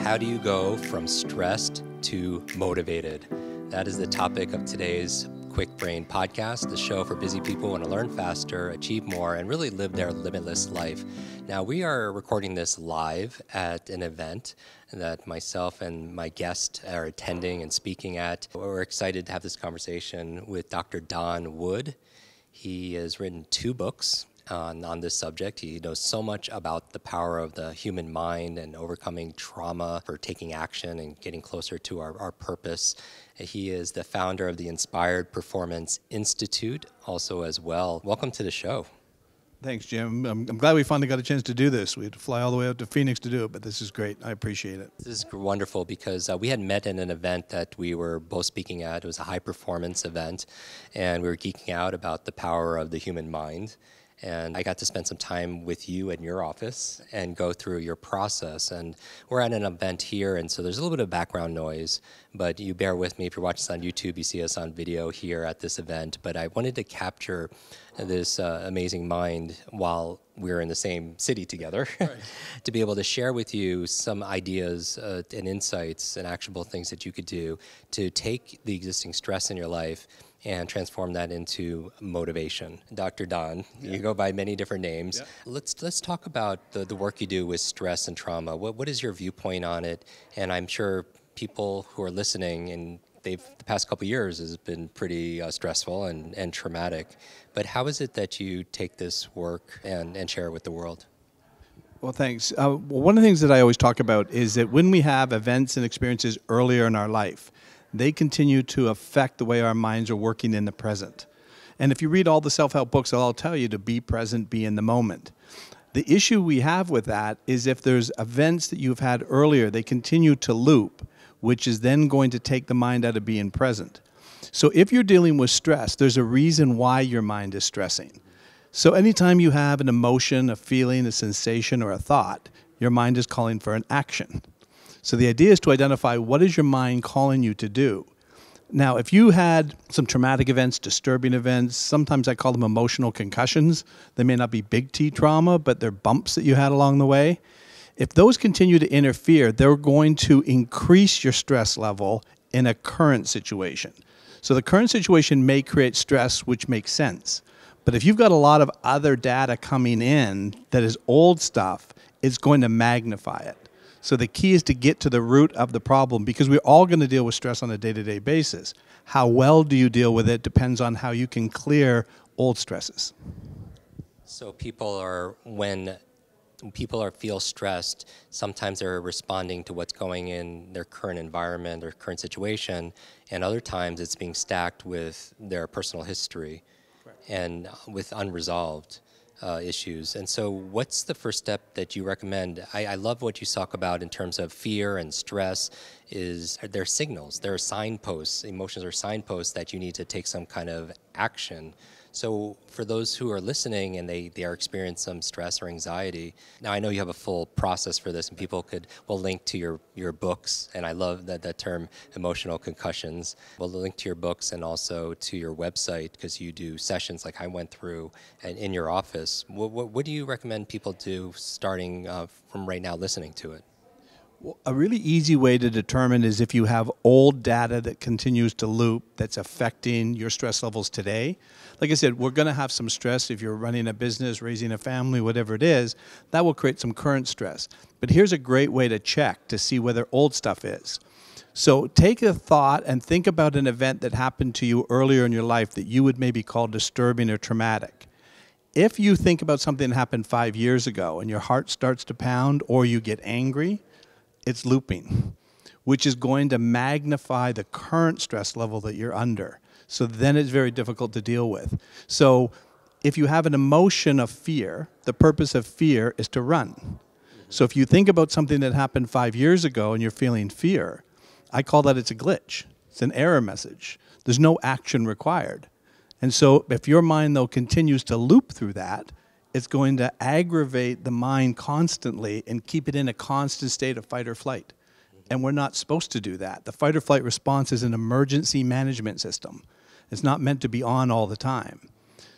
How do you go from stressed to motivated? That is the topic of today's Kwik Brain podcast, the show for busy people who want to learn faster, achieve more, and really live their limitless life. Now, we are recording this live at an event that myself and my guest are attending and speaking at. We're excited to have this conversation with Dr. Don Wood. He has written 2 books on this subject. He knows so much about the power of the human mind and overcoming trauma for taking action and getting closer to our purpose. He is the founder of the Inspired Performance Institute also as well. Welcome to the show. Thanks, Jim. I'm glad we finally got a chance to do this. We had to fly all the way out to Phoenix to do it, but this is great. I appreciate it. This is wonderful because we had met in an event that we were both speaking at. It was a high-performance event, and we were geeking out about the power of the human mind. And I got to spend some time with you in your office and go through your process. And we're at an event here, and so there's a little bit of background noise, but you bear with me. If you're watching us on YouTube, you see us on video here at this event. But I wanted to capture this amazing mind while we're in the same city together, right. To be able to share with you some ideas and insights and actionable things that you could do to take the existing stress in your life and transform that into motivation. Dr. Don, you go by many different names. Yeah. Let's talk about the work you do with stress and trauma. What is your viewpoint on it? And I'm sure people who are listening, and the past couple of years has been pretty stressful and traumatic. But how is it that you take this work and share it with the world? Well, thanks. One of the things that I always talk about is that when we have events and experiences earlier in our life, they continue to affect the way our minds are working in the present. And if you read all the self-help books, they'll all tell you to be present, be in the moment. The issue we have with that is if there's events that you've had earlier, they continue to loop, which is then going to take the mind out of being present. So if you're dealing with stress, there's a reason why your mind is stressing. So anytime you have an emotion, a feeling, a sensation, or a thought, your mind is calling for an action. So the idea is to identify what is your mind calling you to do. Now, if you had some traumatic events, disturbing events, sometimes I call them emotional concussions. They may not be big T trauma, but they're bumps that you had along the way. If those continue to interfere, they're going to increase your stress level in a current situation. So the current situation may create stress, which makes sense. But if you've got a lot of other data coming in that is old stuff, it's going to magnify it. So the key is to get to the root of the problem because we're all going to deal with stress on a day-to-day basis. How well do you deal with it depends on how you can clear old stresses. So when people feel stressed, sometimes they're responding to what's going in their current environment, their current situation, and other times it's being stacked with their personal history and with unresolved issues. And so what's the first step that you recommend? I love what you talk about in terms of fear and stress. They're signals, they're signposts. Emotions are signposts that you need to take some kind of action. So for those who are listening and they are experiencing some stress or anxiety, now I know you have a full process for this and people will link to your books, and I love that term, emotional concussions. We'll link to your books and also to your website because you do sessions like I went through and in your office. What do you recommend people do starting from right now listening to it? Well, a really easy way to determine is if you have old data that continues to loop that's affecting your stress levels today. Like I said, we're going to have some stress if you're running a business, raising a family, whatever it is. That will create some current stress. But here's a great way to check to see whether old stuff is. So take a thought and think about an event that happened to you earlier in your life that you would maybe call disturbing or traumatic. If you think about something that happened 5 years ago and your heart starts to pound or you get angry, it's looping, which is going to magnify the current stress level that you're under. So then it's very difficult to deal with. So if you have an emotion of fear, the purpose of fear is to run. So if you think about something that happened 5 years ago and you're feeling fear, I call that it's a glitch. It's an error message. There's no action required. And so if your mind, though, continues to loop through that, it's going to aggravate the mind constantly and keep it in a constant state of fight or flight. And we're not supposed to do that. The fight or flight response is an emergency management system. It's not meant to be on all the time.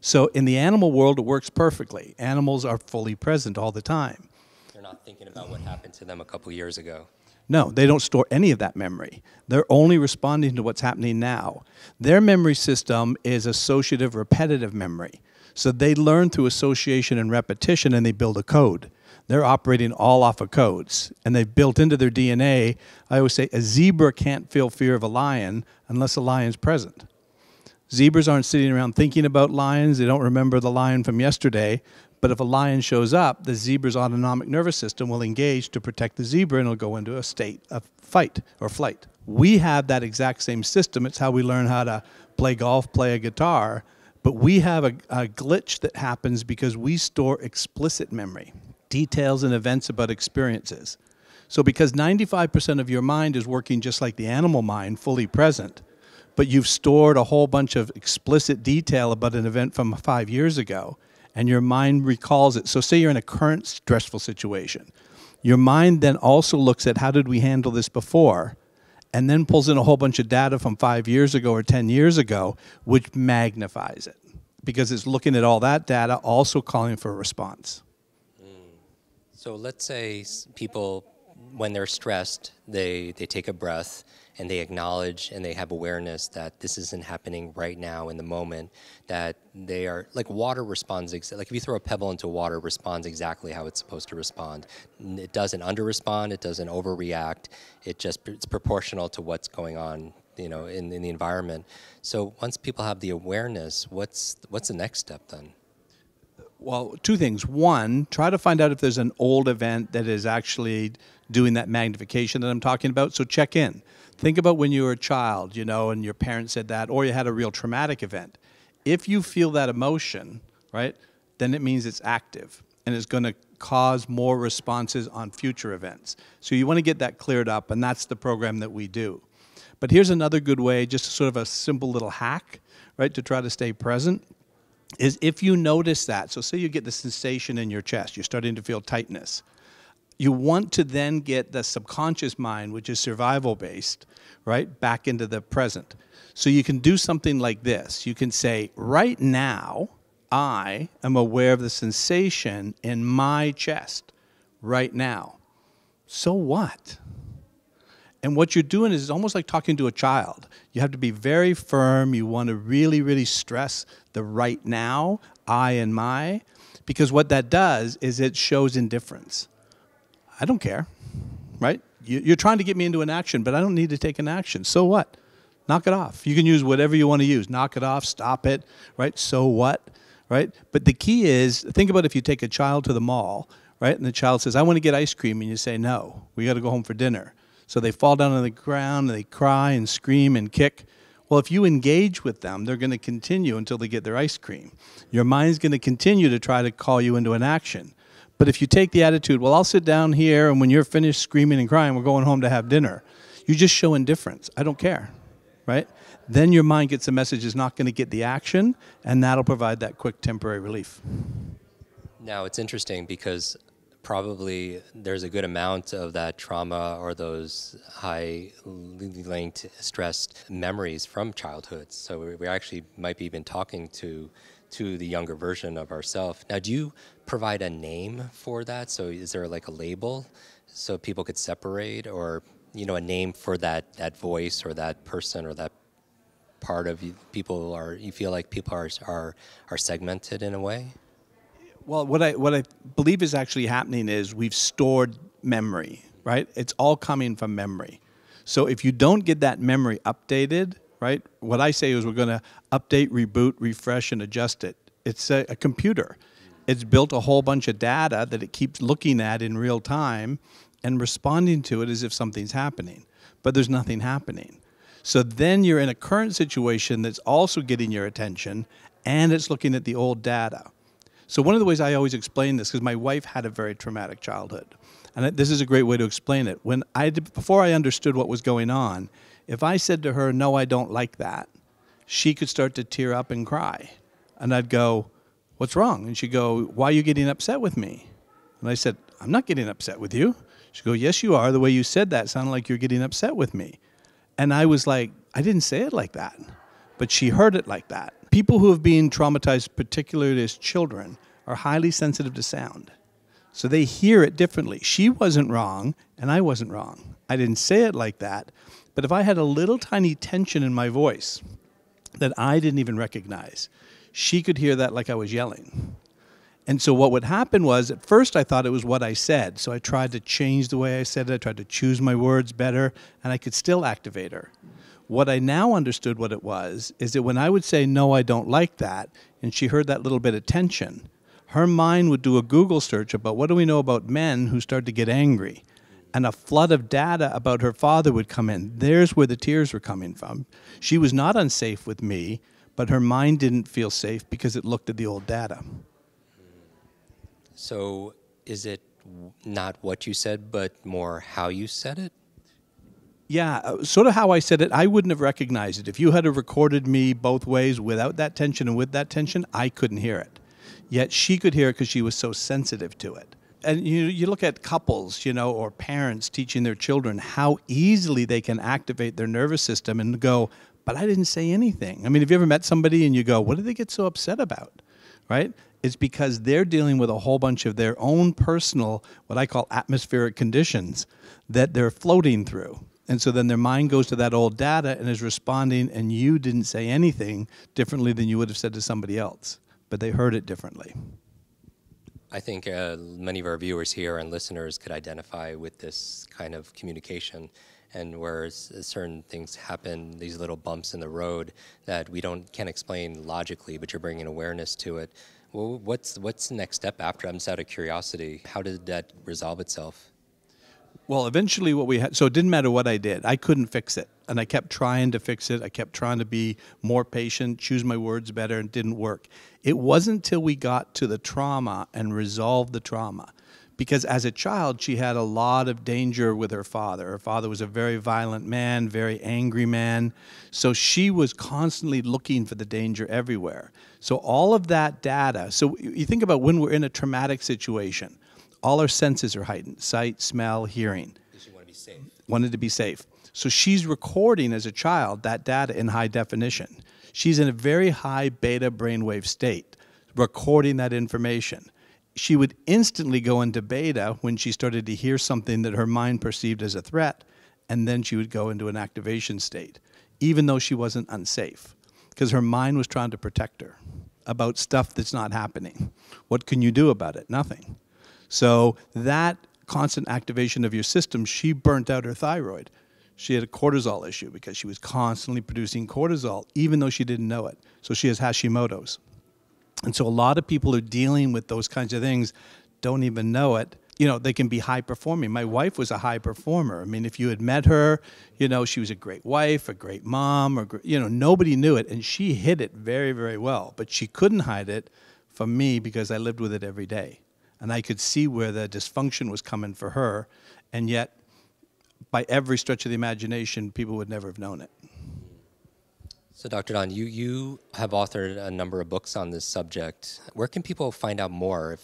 So in the animal world, it works perfectly. Animals are fully present all the time. They're not thinking about what happened to them a couple years ago. No, they don't store any of that memory. They're only responding to what's happening now. Their memory system is associative repetitive memory. So they learn through association and repetition, and they build a code. They're operating all off of codes. And they've built into their DNA, I always say, a zebra can't feel fear of a lion unless a lion's present. Zebras aren't sitting around thinking about lions. They don't remember the lion from yesterday. But if a lion shows up, the zebra's autonomic nervous system will engage to protect the zebra, and it'll go into a state of fight or flight. We have that exact same system. It's how we learn how to play golf, play a guitar. But we have a glitch that happens because we store explicit memory, details and events about experiences. So because 95% of your mind is working just like the animal mind, fully present, but you've stored a whole bunch of explicit detail about an event from 5 years ago, and your mind recalls it. So say you're in a current stressful situation. Your mind then also looks at how did we handle this before, and then pulls in a whole bunch of data from 5 years ago or 10 years ago, which magnifies it. Because it's looking at all that data, also calling for a response. So let's say people, when they're stressed, they take a breath and they acknowledge and they have awareness that this isn't happening right now in the moment, that they are, like water responds, like if you throw a pebble into water, it responds exactly how it's supposed to respond. It doesn't under-respond, it doesn't overreact, it's proportional to what's going on, in the environment. So once people have the awareness, what's the next step then? Well, two things. One, try to find out if there's an old event that is actually doing that magnification that I'm talking about. So check in. Think about when you were a child, and your parents said that, or you had a real traumatic event. If you feel that emotion, right, then it means it's active, and it's going to cause more responses on future events. So you want to get that cleared up, and that's the program that we do. But here's another good way, just sort of a simple little hack, right, to try to stay present, is if you notice that. So say you get the sensation in your chest, you're starting to feel tightness. You want to then get the subconscious mind, which is survival-based, right, back into the present. So you can do something like this. You can say, right now, I am aware of the sensation in my chest right now. So what? And what you're doing is almost like talking to a child. You have to be very firm. You want to really, really stress the right now, I and my, because what that does is it shows indifference. I don't care, right? You're trying to get me into an action, but I don't need to take an action. So what? Knock it off. You can use whatever you want to use. Knock it off, stop it, right? So what, right? But the key is, think about if you take a child to the mall, right? And the child says, I want to get ice cream. And you say, no, we got to go home for dinner. So they fall down on the ground, and they cry and scream and kick. Well, if you engage with them, they're going to continue until they get their ice cream. Your mind's going to continue to try to call you into an action. But if you take the attitude, well, I'll sit down here, and when you're finished screaming and crying, we're going home to have dinner. You just show indifference. I don't care, right? Then your mind gets the message it's not going to get the action, and that'll provide that quick temporary relief. Now, it's interesting because probably there's a good amount of that trauma or those high linked stressed memories from childhood. So we actually might be even talking to the younger version of ourselves. Now, do you provide a name for that? So is there like a label so people could separate, or a name for that voice or that person or that part of you? You feel like people are segmented in a way? Well, what I believe is actually happening is we've stored memory, right? It's all coming from memory. So if you don't get that memory updated, right, what I say is we're going to update, reboot, refresh, and adjust it. It's a computer. It's built a whole bunch of data that it keeps looking at in real time and responding to it as if something's happening. But there's nothing happening. So then you're in a current situation that's also getting your attention, and it's looking at the old data. So one of the ways I always explain this, because my wife had a very traumatic childhood, and this is a great way to explain it. Before I understood what was going on, if I said to her, no, I don't like that, she could start to tear up and cry. And I'd go, what's wrong? And she'd go, why are you getting upset with me? And I said, I'm not getting upset with you. She'd go, yes, you are. The way you said that sounded like you're getting upset with me. And I was like, I didn't say it like that. But she heard it like that. People who have been traumatized, particularly as children, are highly sensitive to sound. So they hear it differently. She wasn't wrong, and I wasn't wrong. I didn't say it like that, but if I had a little tiny tension in my voice that I didn't even recognize, she could hear that like I was yelling. And so what would happen was, at first I thought it was what I said, so I tried to change the way I said it, I tried to choose my words better, and I could still activate her. What I now understood what it was is that when I would say, no, I don't like that, and she heard that little bit of tension, her mind would do a Google search about what do we know about men who start to get angry. And a flood of data about her father would come in. There's where the tears were coming from. She was not unsafe with me, but her mind didn't feel safe because it looked at the old data. So is it not what you said, but more how you said it? Yeah, sort of how I said it, I wouldn't have recognized it. If you had have recorded me both ways without that tension and with that tension, I couldn't hear it. Yet she could hear it because she was so sensitive to it. And you look at couples, or parents teaching their children how easily they can activate their nervous system and go, but I didn't say anything. I mean, have you ever met somebody and you go, what do they get so upset about, right? It's because they're dealing with a whole bunch of their own personal, what I call atmospheric conditions that they're floating through. And so then their mind goes to that old data and is responding, and you didn't say anything differently than you would have said to somebody else, but they heard it differently. I think many of our viewers here and listeners could identify with this kind of communication, and where certain things happen, these little bumps in the road that we can't explain logically, but you're bringing awareness to it. Well, what's the next step after? I'm just out of curiosity. How did that resolve itself? Well, eventually so it didn't matter what I did. I couldn't fix it. And I kept trying to fix it. I kept trying to be more patient, choose my words better, and it didn't work. It wasn't until we got to the trauma and resolved the trauma. Because as a child, she had a lot of danger with her father. Her father was a very violent man, very angry man. So she was constantly looking for the danger everywhere. So all of that data, so you think about when we're in a traumatic situation, all our senses are heightened: sight, smell, hearing. Because you want to be safe. Wanted to be safe. So she's recording as a child that data in high definition. She's in a very high beta brainwave state, recording that information. She would instantly go into beta when she started to hear something that her mind perceived as a threat, and then she would go into an activation state, even though she wasn't unsafe, because her mind was trying to protect her about stuff that's not happening. What can you do about it? Nothing. So that constant activation of your system, she burnt out her thyroid. She had a cortisol issue because she was constantly producing cortisol, even though she didn't know it. So she has Hashimoto's. And so a lot of people who are dealing with those kinds of things don't even know it. They can be high performing. My wife was a high performer. I mean, if you had met her, she was a great wife, a great mom, nobody knew it. And she hid it very, very well. But she couldn't hide it from me because I lived with it every day. And I could see where the dysfunction was coming for her. And yet, by every stretch of the imagination, people would never have known it. So Dr. Don, you have authored a number of books on this subject. Where can people find out more?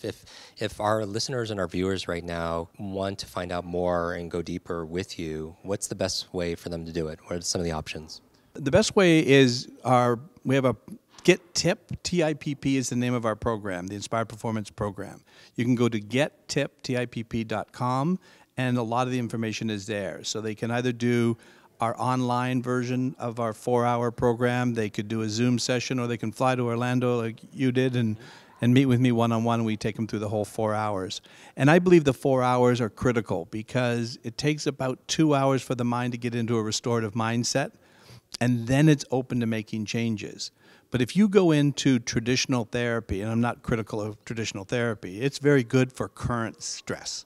If our listeners and our viewers right now want to find out more and go deeper with you, what's the best way for them to do it? What are some of the options? The best way is we have a Get TIPP, TIPP is the name of our program, the Inspired Performance Program. You can go to gettipp.com, and a lot of the information is there. So they can either do our online version of our 4-hour program, they could do a Zoom session, or they can fly to Orlando like you did and meet with me one-on-one. We take them through the whole 4 hours. And I believe the 4 hours are critical because it takes about 2 hours for the mind to get into a restorative mindset, and then it's open to making changes. But if you go into traditional therapy, and I'm not critical of traditional therapy, it's very good for current stress.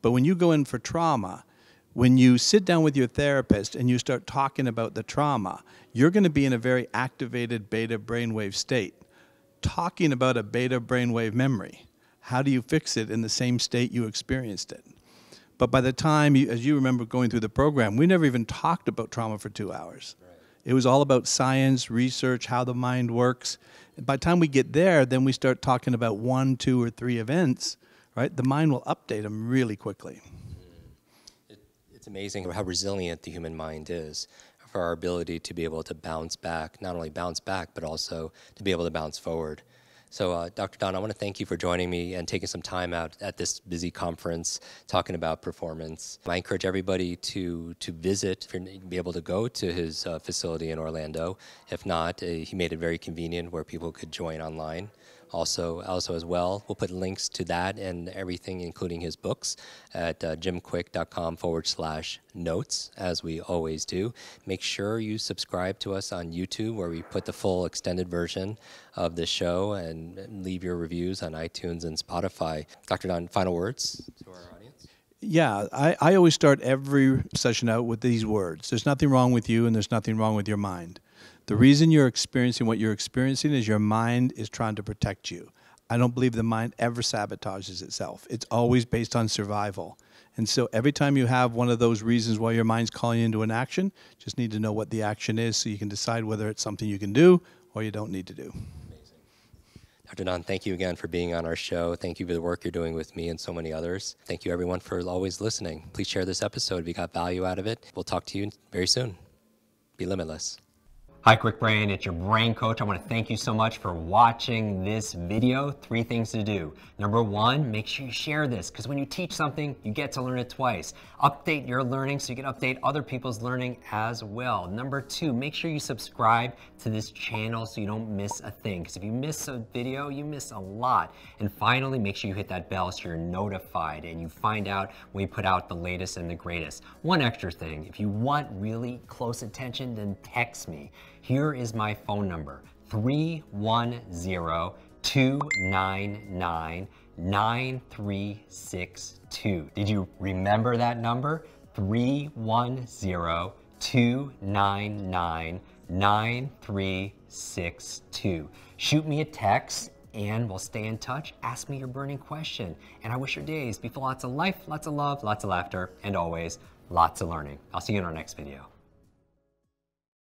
But when you go in for trauma, when you sit down with your therapist and you start talking about the trauma, you're going to be in a very activated beta brainwave state, talking about a beta brainwave memory. How do you fix it in the same state you experienced it? But by the time, as you remember going through the program, we never even talked about trauma for 2 hours. Right. It was all about science, research, how the mind works. And by the time we get there, then we start talking about 1, 2, or 3 events, right? The mind will update them really quickly. It's amazing how resilient the human mind is, for our ability to be able to bounce back, not only bounce back, but also to be able to bounce forward. So, Dr. Don, I want to thank you for joining me and taking some time out at this busy conference talking about performance. I encourage everybody to visit, if you're be able to go to his facility in Orlando. If not, he made it very convenient where people could join online. Also as well, we'll put links to that and everything, including his books, at jimkwik.com/notes, as we always do. Make sure you subscribe to us on YouTube, where we put the full extended version of the show, and leave your reviews on iTunes and Spotify. Dr. Don, final words to our audience? Yeah, I always start every session out with these words. There's nothing wrong with you, and there's nothing wrong with your mind. The reason you're experiencing what you're experiencing is your mind is trying to protect you. I don't believe the mind ever sabotages itself. It's always based on survival. And so every time you have one of those reasons why your mind's calling you into an action, just need to know what the action is so you can decide whether it's something you can do or you don't need to do. Amazing. Dr. Don, thank you again for being on our show. Thank you for the work you're doing with me and so many others. Thank you, everyone, for always listening. Please share this episode if you got value out of it. We'll talk to you very soon. Be limitless. Hi, Kwik Brain. It's your brain coach. I want to thank you so much for watching this video. 3 things to do. Number 1, make sure you share this, because when you teach something, you get to learn it twice. Update your learning so you can update other people's learning as well. Number 2, make sure you subscribe to this channel so you don't miss a thing, because if you miss a video, you miss a lot. And finally, make sure you hit that bell so you're notified and you find out when we put out the latest and the greatest. One extra thing, if you want really close attention, then text me. Here is my phone number, 310-299-9362. Did you remember that number? 310-299-9362. Shoot me a text and we'll stay in touch. Ask me your burning question. And I wish your days be full of lots of life, lots of love, lots of laughter, and always lots of learning. I'll see you in our next video.